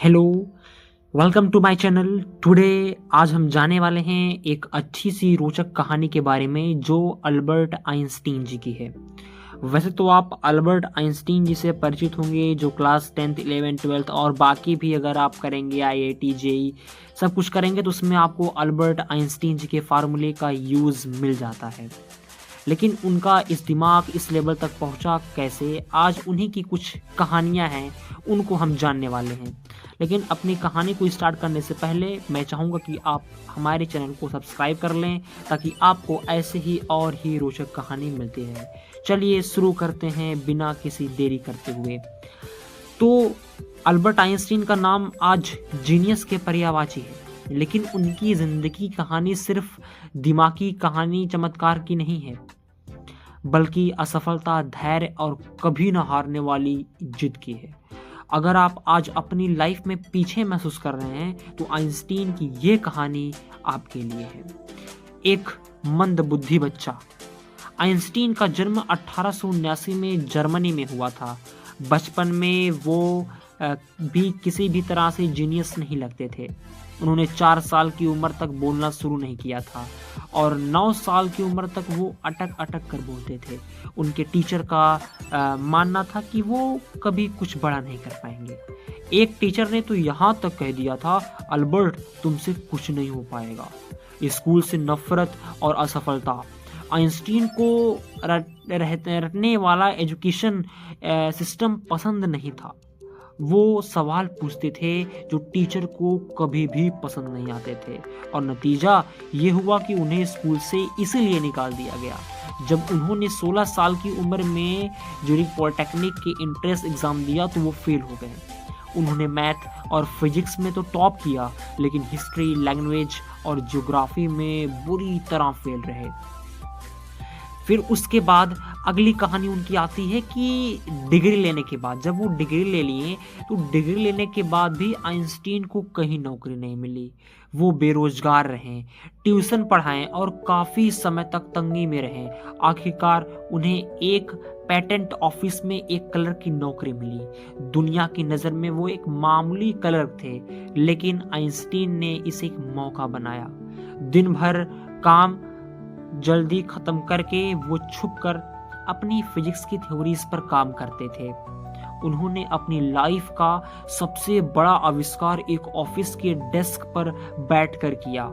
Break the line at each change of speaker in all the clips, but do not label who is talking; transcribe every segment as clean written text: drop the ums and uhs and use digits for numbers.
Hello, welcome to my channel. Today आज हम जाने वाले हैं एक अच्छी सी रोचक कहानी के बारे में जो अल्बर्ट आइंस्टीन जी की है। वैसे तो आप अल्बर्ट आइंस्टीन जी से परिचित होंगे जो क्लास 10th 11th 12th और बाकी भी अगर आप करेंगे आईआईटी जेई सब कुछ करेंगे तो उसमें आपको अल्बर्ट आइंस्टीन जी के फार्मूले का यूज़ मिल जाता है। लेकिन उनका इस दिमाग इस लेवल तक पहुंचा कैसे, आज उन्हीं की कुछ कहानियां हैं, उनको हम जानने वाले हैं। लेकिन अपनी कहानी को स्टार्ट करने से पहले मैं चाहूँगा कि आप हमारे चैनल को सब्सक्राइब कर लें ताकि आपको ऐसे ही और ही रोचक कहानी मिलती रहे। चलिए शुरू करते हैं बिना किसी देरी करते हुए। तो अल्बर्ट आइंस्टीन का नाम आज जीनियस के पर्यायवाची है, लेकिन उनकी ज़िंदगी कहानी सिर्फ दिमागी कहानी चमत्कार की नहीं है, बल्कि असफलता, धैर्य और कभी न हारने वाली जिद की है। अगर आप आज अपनी लाइफ में पीछे महसूस कर रहे हैं तो आइंस्टीन की ये कहानी आपके लिए है। एक मंदबुद्धि बच्चा। आइंस्टीन का जन्म 1879 में जर्मनी में हुआ था। बचपन में वो भी किसी भी तरह से जीनियस नहीं लगते थे। उन्होंने 4 साल की उम्र तक बोलना शुरू नहीं किया था और 9 साल की उम्र तक वो अटक-अटक कर बोलते थे। उनके टीचर का मानना था कि वो कभी कुछ बड़ा नहीं कर पाएंगे। एक टीचर ने तो यहाँ तक कह दिया था, अल्बर्ट तुमसे कुछ नहीं हो पाएगा। स्कूल से नफरत और असफलता। आइंस्टीन को रटने वाला एजुकेशन सिस्टम पसंद नहीं था। वो सवाल पूछते थे जो टीचर को कभी भी पसंद नहीं आते थे और नतीजा ये हुआ कि उन्हें स्कूल से इसीलिए निकाल दिया गया। जब उन्होंने 16 साल की उम्र में ज्यूरिख पॉलिटेक्निक के एंट्रेंस एग्ज़ाम दिया तो वो फेल हो गए। उन्होंने मैथ और फिजिक्स में तो टॉप किया, लेकिन हिस्ट्री, लैंग्वेज और ज्योग्राफी में बुरी तरह फेल रहे। फिर उसके बाद अगली कहानी उनकी आती है कि डिग्री लेने के बाद, जब वो डिग्री ले लिए तो डिग्री लेने के बाद भी आइंस्टीन को कहीं नौकरी नहीं मिली। वो बेरोजगार रहे, ट्यूशन पढ़ाएं और काफ़ी समय तक तंगी में रहे। आखिरकार उन्हें एक पेटेंट ऑफिस में एक क्लर्क की नौकरी मिली। दुनिया की नज़र में वो एक मामूली क्लर्क थे, लेकिन आइंस्टीन ने इसे एक मौका बनाया। दिन भर काम जल्दी खत्म करके वो छुपकर अपनी फिजिक्स की थ्योरीज पर काम करते थे। उन्होंने अपनी लाइफ का सबसे बड़ा आविष्कार एक ऑफिस के डेस्क पर बैठकर किया,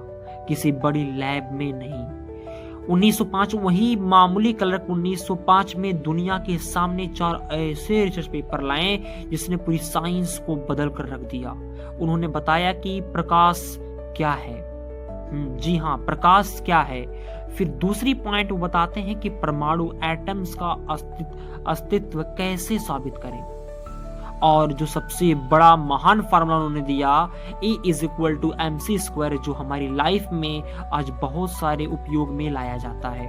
किसी बड़ी लैब में नहीं। 1905 वही मामूली क्लर्क 1905 में दुनिया के सामने 4 ऐसे रिसर्च पेपर लाए जिसने पूरी साइंस को बदल कर रख दिया। उन्होंने बताया कि प्रकाश क्या है। जी हाँ, प्रकाश क्या है। फिर दूसरी पॉइंट वो बताते हैं कि परमाणु एटम्स का अस्तित्व कैसे साबित करें। और जो सबसे बड़ा महान फार्मूला उन्होंने दिया, E=mc², जो हमारी लाइफ में आज बहुत सारे उपयोग में लाया जाता है।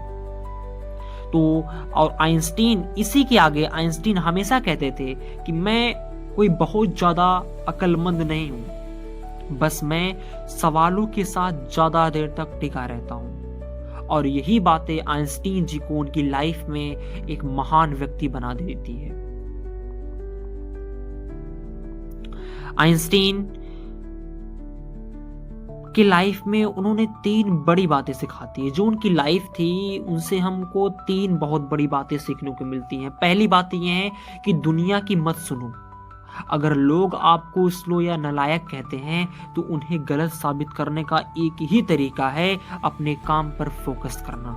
तो और आइंस्टीन इसी के आगे, आइंस्टीन हमेशा कहते थे कि मैं कोई बहुत ज्यादा अक्लमंद नहीं हूं, बस मैं सवालों के साथ ज्यादा देर तक टिका रहता हूं। और यही बातें आइंस्टीन जी को उनकी लाइफ में एक महान व्यक्ति बना देती है। आइंस्टीन की लाइफ में उन्होंने 3 बड़ी बातें सिखाती है। जो उनकी लाइफ थी उनसे हमको 3 बहुत बड़ी बातें सीखने को मिलती हैं। पहली बात यह है कि दुनिया की मत सुनो। अगर लोग आपको स्लो या नालायक कहते हैं तो उन्हें गलत साबित करने का एक ही तरीका है, अपने काम पर फोकस करना।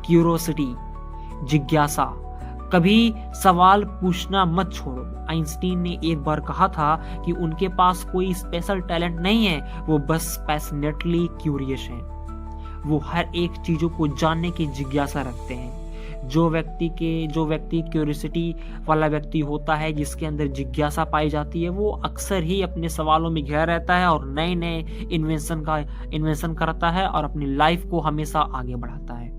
क्यूरोसिटी, जिज्ञासा, कभी सवाल पूछना मत छोड़ो। आइंस्टीन ने एक बार कहा था कि उनके पास कोई स्पेशल टैलेंट नहीं है, वो बस पैशनेटली क्यूरियस हैं। वो हर एक चीजों को जानने की जिज्ञासा रखते हैं। जो व्यक्ति क्यूरियोसिटी वाला व्यक्ति होता है, जिसके अंदर जिज्ञासा पाई जाती है, वो अक्सर ही अपने सवालों में घिरा रहता है और नए नए इन्वेंशन करता है और अपनी लाइफ को हमेशा आगे बढ़ाता है।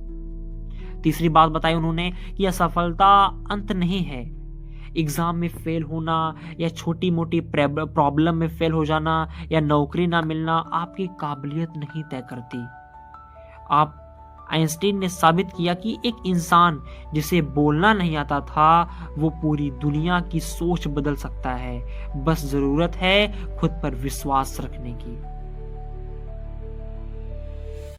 तीसरी बात बताई उन्होंने कि असफलता अंत नहीं है। एग्जाम में फेल होना या छोटी मोटी प्रॉब्लम में फेल हो जाना या नौकरी ना मिलना आपकी काबिलियत नहीं तय करती। आइंस्टीन ने साबित किया कि एक इंसान जिसे बोलना नहीं आता था वो पूरी दुनिया की सोच बदल सकता है। बस ज़रूरत है खुद पर विश्वास रखने की।